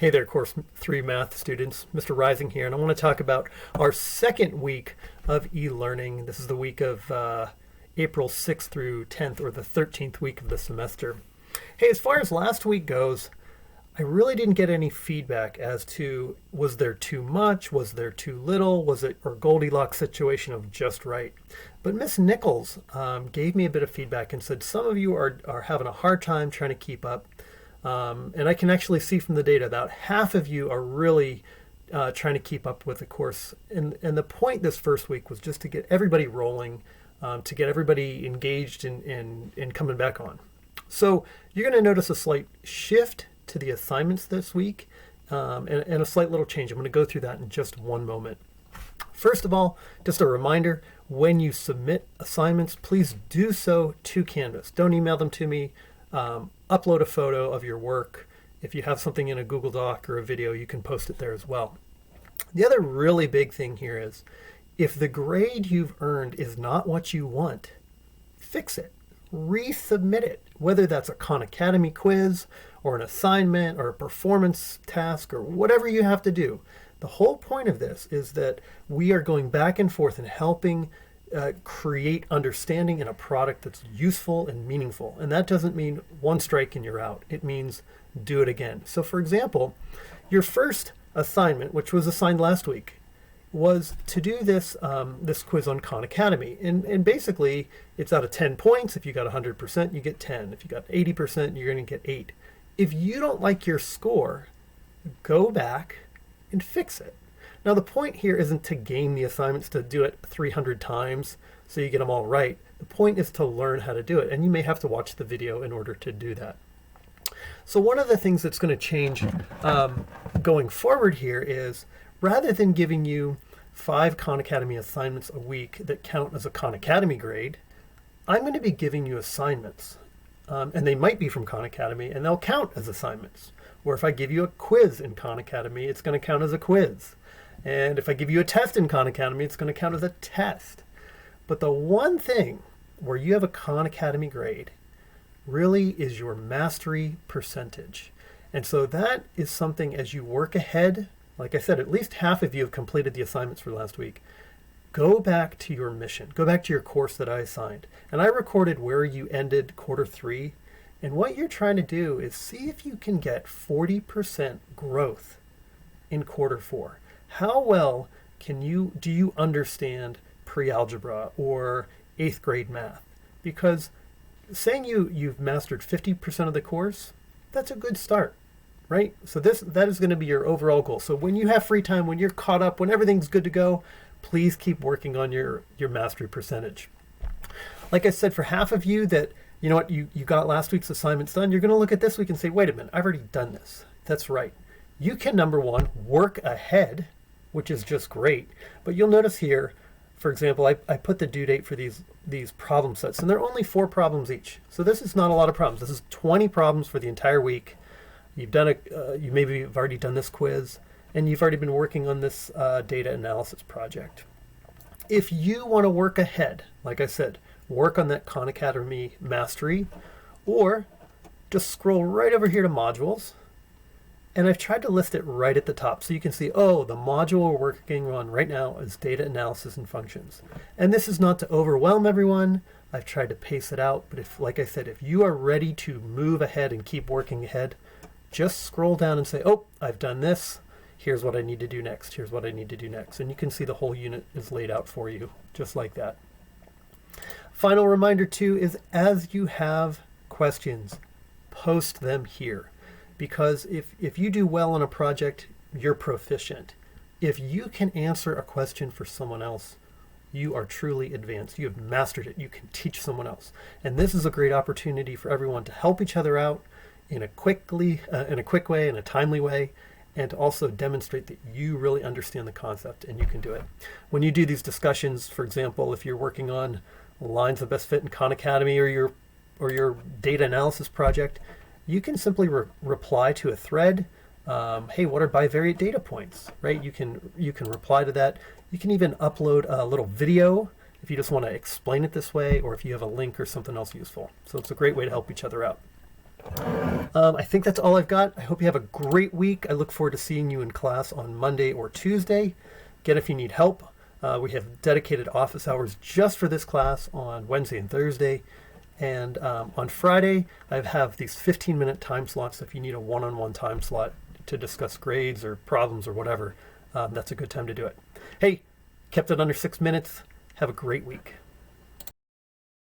Hey there, Course 3 Math students. Mr. Rising here, and I want to talk about our second week of e-learning. This is the week of April 6th through 10th, or the 13th week of the semester. Hey, as far as last week goes, I really didn't get any feedback as to was there too much, was there too little, was it a Goldilocks situation of just right. But Miss Nichols gave me a bit of feedback and said some of you are having a hard time trying to keep up. And I can actually see from the data that half of you are really trying to keep up with the course. And the point this first week was just to get everybody rolling, to get everybody engaged in coming back on. So you're going to notice a slight shift to the assignments this week and a slight little change. I'm going to go through that in just one moment. First of all, just a reminder, when you submit assignments, please do so to Canvas. Don't email them to me. Upload a photo of your work. If you have something in a Google Doc or a video, you can post it there as well. The other really big thing here is if the grade you've earned is not what you want, fix it. Resubmit it, whether that's a Khan Academy quiz or an assignment or a performance task or whatever you have to do. The whole point of this is that we are going back and forth and helping create understanding in a product that's useful and meaningful. And that doesn't mean one strike and you're out. It means do it again. So for example, your first assignment, which was assigned last week, was to do this this quiz on Khan Academy. And basically, it's out of 10 points. If you got 100%, you get 10. If you got 80%, you're going to get 8. If you don't like your score, go back and fix it. Now the point here isn't to game the assignments to do it 300 times so you get them all right. The point is to learn how to do it, and you may have to watch the video in order to do that. So one of the things that's going to change going forward here is rather than giving you 5 Khan Academy assignments a week that count as a Khan Academy grade, I'm going to be giving you assignments. And they might be from Khan Academy, and they'll count as assignments. Or if I give you a quiz in Khan Academy, it's going to count as a quiz. And if I give you a test in Khan Academy, it's going to count as a test. But the one thing where you have a Khan Academy grade really is your mastery percentage. And so that is something as you work ahead, like I said, at least half of you have completed the assignments for last week. Go back to your mission. Go back to your course that I assigned. And I recorded where you ended quarter 3. And what you're trying to do is see if you can get 40% growth in quarter 4. How well do you understand pre-algebra or 8th grade math? Because saying you've mastered 50% of the course, that's a good start, right? So that is going to be your overall goal. So when you have free time, when you're caught up, when everything's good to go, please keep working on your mastery percentage. Like I said, for half of you that, you know what, you got last week's assignments done, you're going to look at this week and say, wait a minute, I've already done this. That's right. You can, number one, work ahead, which is just great. But you'll notice here, for example, I put the due date for these problem sets, and they're only 4 problems each. So this is not a lot of problems. This is 20 problems for the entire week. You've done you maybe have already done this quiz, and you've already been working on this data analysis project. If you want to work ahead, like I said, work on that Khan Academy mastery, or just scroll right over here to modules. And I've tried to list it right at the top so you can see, oh, the module we're working on right now is data analysis and functions. And this is not to overwhelm everyone. I've tried to pace it out, but like I said, if you are ready to move ahead and keep working ahead, just scroll down and say, oh, I've done this. Here's what I need to do next. Here's what I need to do next. And you can see the whole unit is laid out for you, just like that. Final reminder too is as you have questions, post them here. Because if you do well on a project, you're proficient. If you can answer a question for someone else, you are truly advanced. You have mastered it. You can teach someone else. And this is a great opportunity for everyone to help each other out in a quick way, in a timely way, and to also demonstrate that you really understand the concept and you can do it. When you do these discussions, for example, if you're working on lines of best fit in Khan Academy or your data analysis project, you can simply reply to a thread. Hey, what are bivariate data points? Right? You can reply to that. You can even upload a little video if you just want to explain it this way, or if you have a link or something else useful. So it's a great way to help each other out. I think that's all I've got. I hope you have a great week. I look forward to seeing you in class on Monday or Tuesday. Again, if you need help, we have dedicated office hours just for this class on Wednesday and Thursday. And on Friday, I have these 15-minute time slots. If you need a one-on-one time slot to discuss grades or problems or whatever, that's a good time to do it. Hey, kept it under 6 minutes. Have a great week.